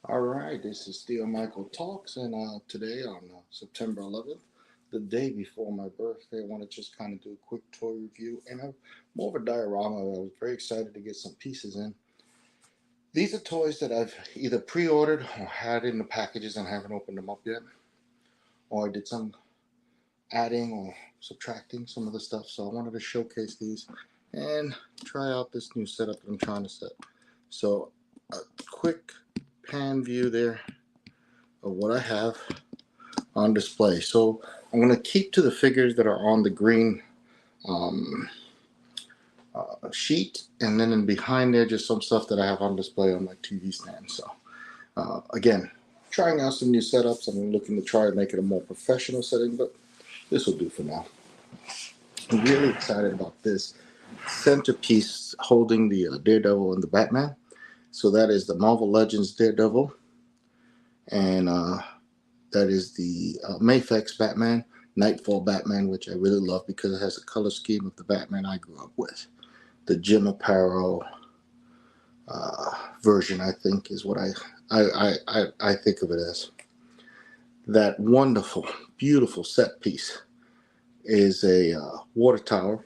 All right, this is Theo Michael Talks, and today on September 11th, the day before my birthday, I want to just kind of do a quick toy review and more of a diorama. I was very excited to get some pieces in. These are toys that I've either pre-ordered or had in the packages and haven't opened them up yet, or I did some adding or subtracting some of the stuff. So I wanted to showcase these and try out this new setup that I'm trying to set. So a quick pan view there of what I have on display. So I'm going to keep to the figures that are on the green um, sheet, and then in behind there, just some stuff that I have on display on my TV stand. So again, trying out some new setups. I'm looking to try to make it a more professional setting, but this will do for now. I'm really excited about this centerpiece holding the Daredevil and the Batman. So that is the Marvel Legends Daredevil, and that is the Mayfex Batman, Nightfall Batman, which I really love because it has a color scheme of the Batman I grew up with. The Jim Aparo version, I think, is what I think of it as. That wonderful, beautiful set piece is a water tower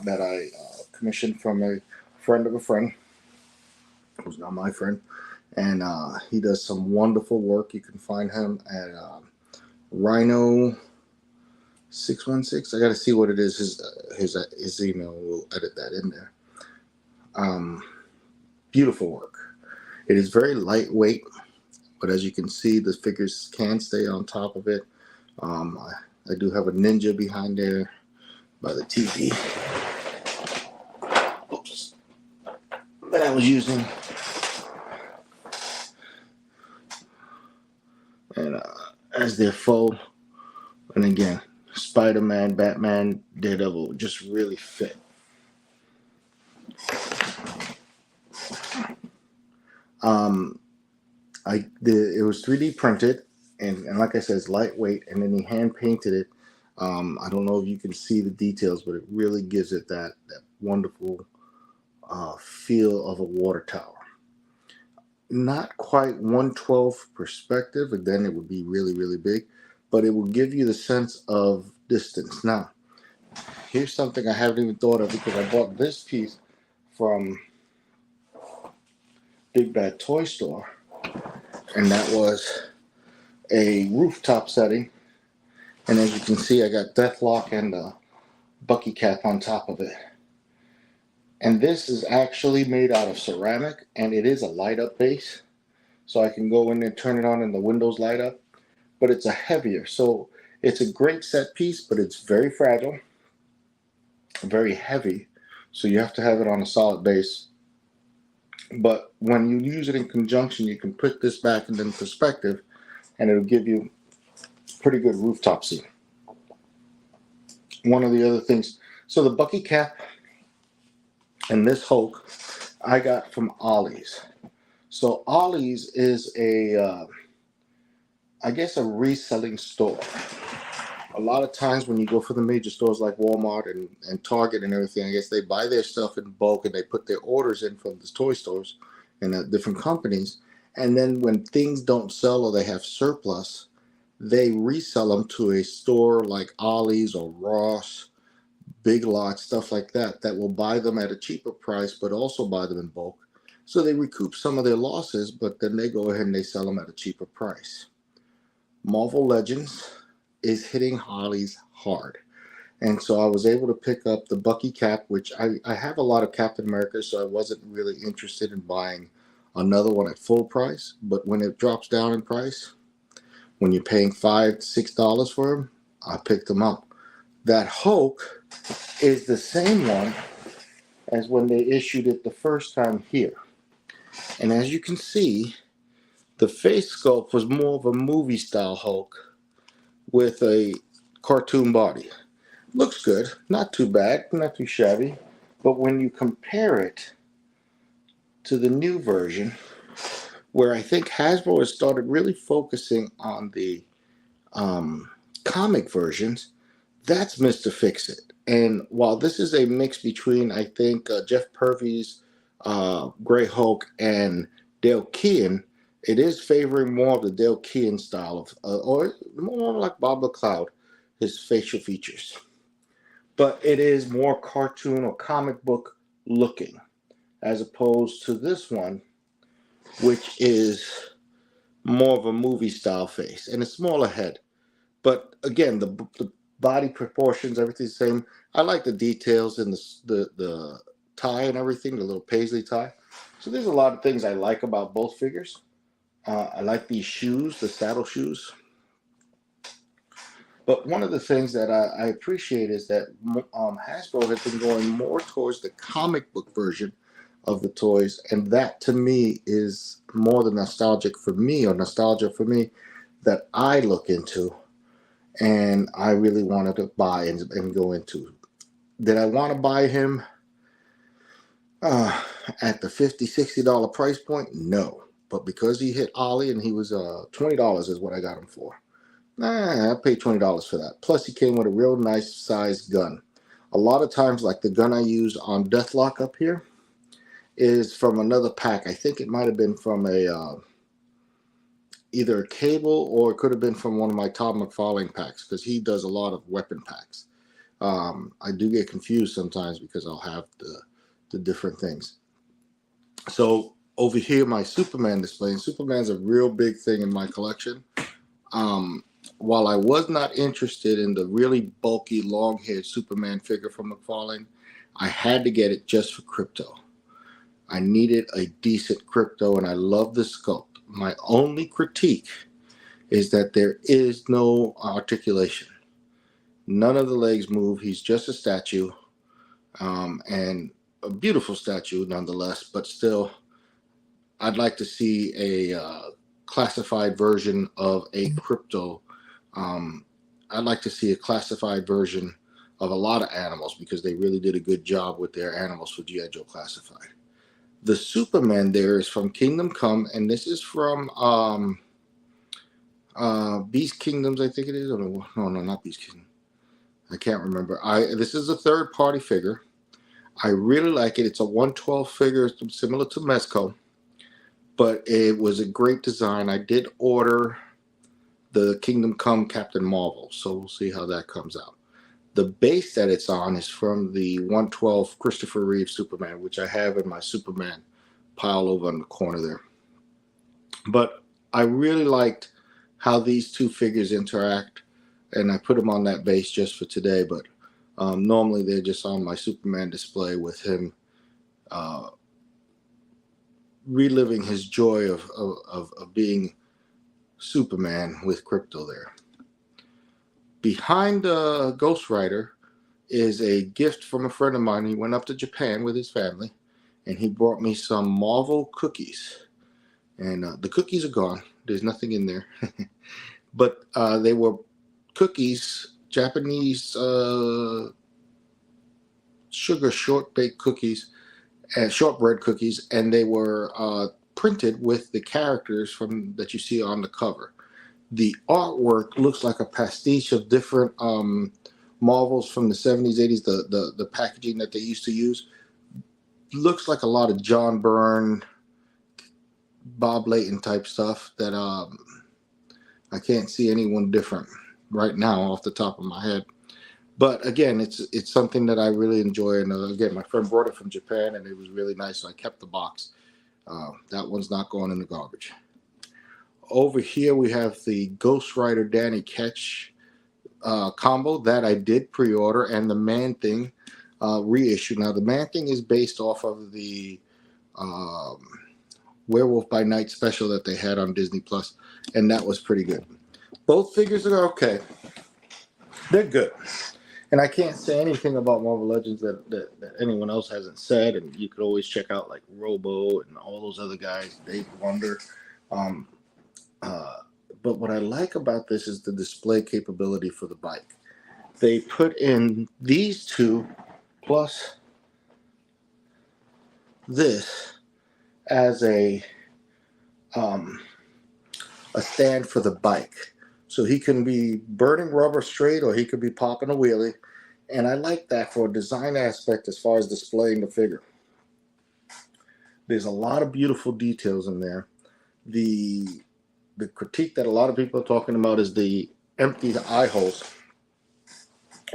that I commissioned from a friend of a friend, who's not my friend, and he does some wonderful work. You can find him at Rhino 616. I got to see what it is. His email. Will edit that in there. Beautiful work. It is very lightweight, but as you can see, the figures can stay on top of it. I do have a Ninja behind there by the TV. Oops. That I was using. And as their foe. And again, Spider-Man, Batman, Daredevil just really fit. It was 3D printed, and like I said, it's lightweight, and then he hand painted it. I don't know if you can see the details, but it really gives it that wonderful feel of a water tower. Not quite 1/12 perspective, and then it would be really, really big, but it will give you the sense of distance. Now, here's something I haven't even thought of because I bought this piece from Big Bad Toy Store, and that was a rooftop setting. And as you can see, I got Deathlock and the Bucky cap on top of it. And this is actually made out of ceramic, and it is a light up base. So I can go in and turn it on and the windows light up. But it's a heavier. So it's a great set piece, but it's very fragile, very heavy. So you have to have it on a solid base. But when you use it in conjunction, you can put this back in perspective, and it'll give you pretty good rooftop scene. One of the other things, so the Bucky cap and this Hulk I got from Ollie's. So Ollie's is I guess a reselling store. A lot of times when you go for the major stores like Walmart and Target and everything, I guess they buy their stuff in bulk and they put their orders in from the toy stores and different companies. And then when things don't sell or they have surplus, they resell them to a store like Ollie's or Ross, Big Lots, stuff like that, that will buy them at a cheaper price, but also buy them in bulk. So they recoup some of their losses, but then they go ahead and they sell them at a cheaper price. Marvel Legends is hitting Holly's hard. And so I was able to pick up the Bucky cap, which I have a lot of Captain America, so I wasn't really interested in buying another one at full price. But when it drops down in price, when you're paying $5 to $6 for them, I picked them up. That Hulk is the same one as when they issued it the first time here. And as you can see, the face sculpt was more of a movie style Hulk with a cartoon body. Looks good, not too bad, not too shabby. But when you compare it to the new version, where I think Hasbro has started really focusing on the comic versions, that's Mr. Fix-It. And while this is a mix between, I think, Jeff Purvey's Grey Hulk and Dale Keane, It is favoring more of the Dale Keane style of, or more like Bob the Cloud, his facial features. But it is more cartoon or comic book looking, as opposed to this one, which is more of a movie style face and a smaller head. But again, the body proportions, everything's the same. I like the details and the tie and everything, the little paisley tie. So there's a lot of things I like about both figures. I like these shoes, the saddle shoes. But one of the things that I appreciate is that Hasbro has been going more towards the comic book version of the toys, and that to me is more the nostalgic for me, or nostalgia for me, that I look into and I really wanted to buy and go into. Did I want to buy him uh, at the $50, $60 price point? No. But because he hit Ollie and he was $20 is what I got him for. I paid $20 for that. Plus, he came with a real nice sized gun. A lot of times, like the gun I use on Deathlock up here, is from another pack. I think it might have been from a either a cable, or it could have been from one of my Todd McFarlane packs, because he does a lot of weapon packs. I do get confused sometimes because I'll have the different things. So over here, my Superman display, and Superman's a real big thing in my collection. While I was not interested in the really bulky, long-haired Superman figure from McFarlane, I had to get it just for crypto. I needed a decent crypto, and I love the sculpt. My only critique is that there is no articulation. None of the legs move. He's just a statue, and a beautiful statue nonetheless, but still, I'd like to see a classified version of a crypto. I'd like to see a classified version of a lot of animals, because they really did a good job with their animals for G.I. Joe Classified. The Superman there is from Kingdom Come, and this is from Beast Kingdoms, I think it is. Oh, no, not Beast Kingdom. I can't remember. This is a third-party figure. I really like it. It's a 112 figure, similar to Mezco, but it was a great design. I did order the Kingdom Come Captain Marvel, so we'll see how that comes out. The base that it's on is from the 112 Christopher Reeve Superman, which I have in my Superman pile over in the corner there. But I really liked how these two figures interact, and I put them on that base just for today, but normally they're just on my Superman display with him reliving his joy of being Superman with Krypto there. Behind Ghost Rider is a gift from a friend of mine. He went up to Japan with his family, and he brought me some Marvel cookies. And the cookies are gone. There's nothing in there. But they were cookies, Japanese sugar short-baked cookies, shortbread cookies, and they were printed with the characters from that you see on the cover. The artwork looks like a pastiche of different Marvels from the 70s, 80s. The packaging that they used to use looks like a lot of John Byrne, Bob Layton type stuff that I can't see anyone different right now off the top of my head. But again, it's something that I really enjoy. And again, my friend brought it from Japan, and it was really nice, so I kept the box. That one's not going in the garbage. Over here, we have the Ghost Rider Danny Ketch combo that I did pre-order, and the Man-Thing reissue. Now, the Man-Thing is based off of the Werewolf by Night special that they had on Disney Plus, and that was pretty good. Both figures are okay. They're good. And I can't say anything about Marvel Legends that anyone else hasn't said, and you could always check out like Robo and all those other guys, Dave Wonder. But what I like about this is the display capability for the bike. They put in these two plus this as a stand for the bike. So he can be burning rubber straight, or he could be popping a wheelie. And I like that for a design aspect as far as displaying the figure. There's a lot of beautiful details in there. The critique that a lot of people are talking about is the empty eye holes,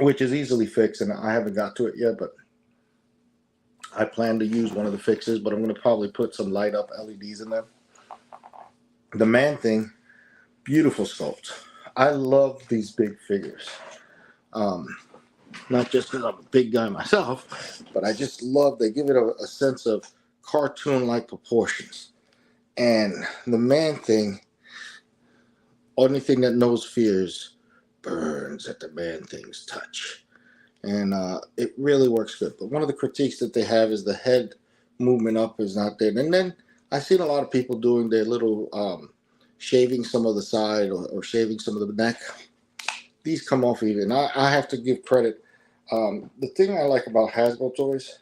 which is easily fixed, and I haven't got to it yet, but I plan to use one of the fixes, but I'm going to probably put some light up LEDs in them. The Man Thing, beautiful sculpt. I love these big figures. Not just because I'm a big guy myself, but I just love, they give it a sense of cartoon-like proportions. And the Man Thing, only thing that knows fears burns at the Man Thing's touch. And it really works good. But one of the critiques that they have is the head movement up is not there. And then I've seen a lot of people doing their little shaving some of the side or shaving some of the neck. These come off even. I have to give credit. The thing I like about Hasbro toys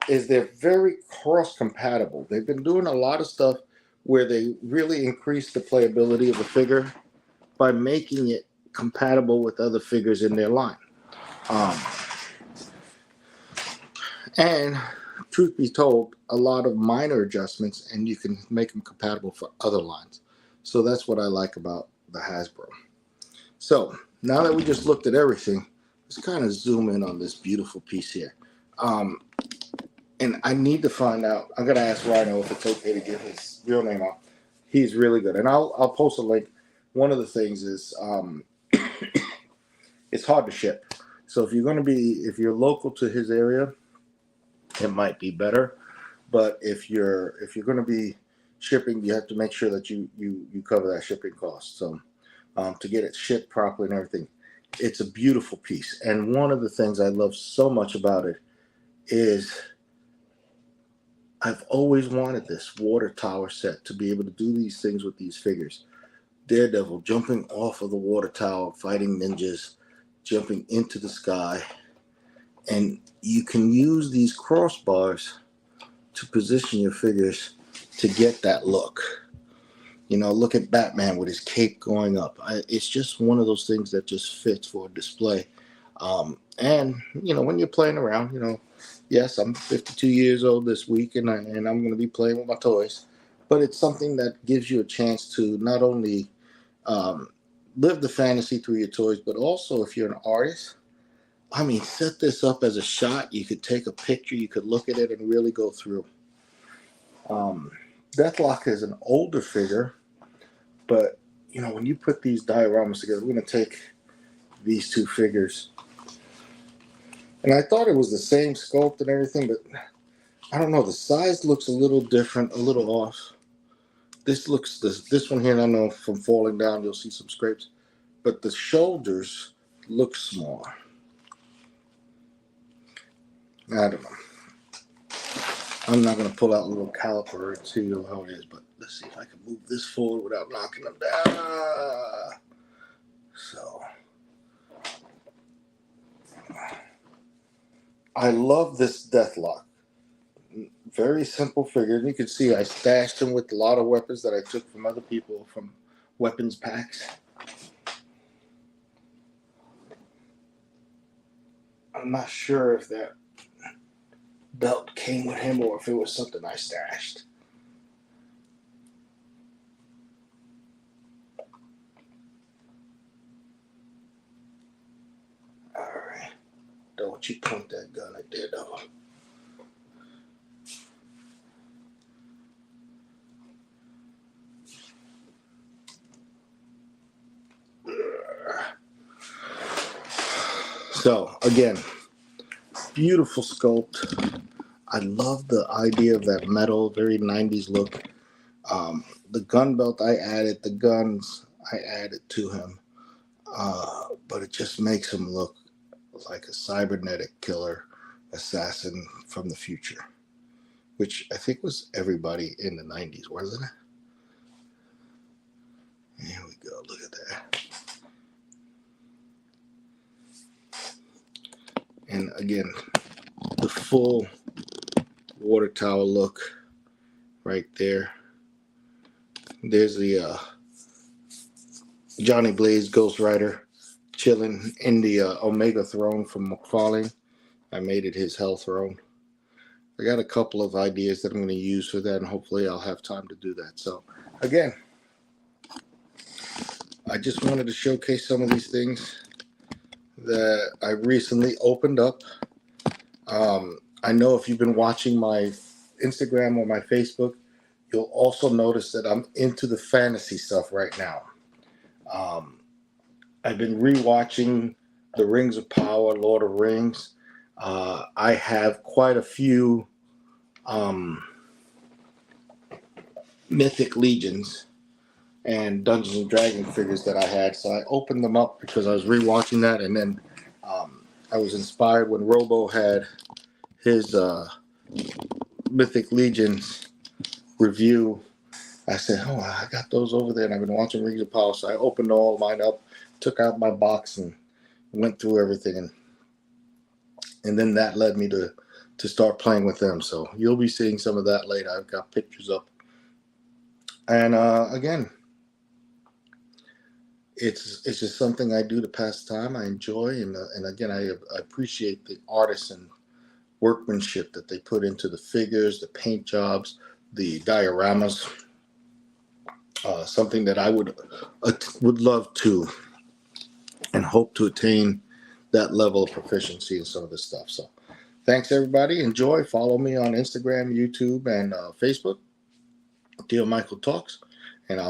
is they're very cross-compatible. They've been doing a lot of stuff where they really increase the playability of the figure by making it compatible with other figures in their line. And truth be told, a lot of minor adjustments, and you can make them compatible for other lines. So that's what I like about the Hasbro. So now that we just looked at everything, let's kind of zoom in on this beautiful piece here. And I need to find out. I'm gonna ask Rhino if it's okay to give his real name out. He's really good, and I'll post a link. One of the things is it's hard to ship. So if you're local to his area, it might be better. But if you're gonna be shipping, you have to make sure that you cover that shipping cost. So to get it shipped properly and everything, it's a beautiful piece. And one of the things I love so much about it is I've always wanted this water tower set to be able to do these things with these figures. Daredevil jumping off of the water tower, fighting ninjas, jumping into the sky. And you can use these crossbars to position your figures to get that look. You know, look at Batman with his cape going up. It's just one of those things that just fits for a display. And, you know, when you're playing around, you know, yes, I'm 52 years old this week, and I'm going to be playing with my toys. But it's something that gives you a chance to not only live the fantasy through your toys, but also if you're an artist, I mean, set this up as a shot. You could take a picture, you could look at it and really go through. Deathlock is an older figure, but, you know, when you put these dioramas together, we're going to take these two figures. And I thought it was the same sculpt and everything, but I don't know. The size looks a little different, a little off. This one here, I don't know, from falling down, you'll see some scrapes. But the shoulders look smaller. I don't know. I'm not going to pull out a little caliper and see how it is, but let's see if I can move this forward without knocking them down. So, I love this Deathlock. Very simple figure. And you can see I stashed him with a lot of weapons that I took from other people from weapons packs. I'm not sure if that belt came with him or if it was something I stashed. Alright. Don't you point that gun at Daredevil. So, again, beautiful sculpt. I love the idea of that metal, very 90s look. The gun belt I added, the guns I added to him. But it just makes him look like a cybernetic killer assassin from the future, which I think was everybody in the 90s, wasn't it? Here we go. Look at that. And again, the full water tower look right there. There's the Johnny Blaze Ghost Rider chilling in the Omega throne from McFarlane. I made it his hell throne. I got a couple of ideas that I'm going to use for that, and hopefully I'll have time to do that. So again, I just wanted to showcase some of these things that I recently opened up. I know if you've been watching my Instagram or my Facebook, you'll also notice that I'm into the fantasy stuff right now. I've been rewatching The Rings of Power, Lord of Rings. I have quite a few Mythic Legions and Dungeons and Dragons figures that I had. So I opened them up because I was rewatching that, and then I was inspired when Robo had his Mythic Legions review. I said, "Oh, I got those over there," and I've been watching Rings of Power. So I opened all mine up, took out my box, and went through everything, and then that led me to start playing with them. So you'll be seeing some of that later. I've got pictures up, and again, it's just something I do to pass time. I enjoy, and again, I appreciate the artists and workmanship that they put into the figures, the paint jobs, the dioramas. Something that I would love to and hope to attain that level of proficiency in some of this stuff. So thanks everybody. Enjoy. Follow me on Instagram, YouTube, and Facebook. Deal Michael Talks, and I'll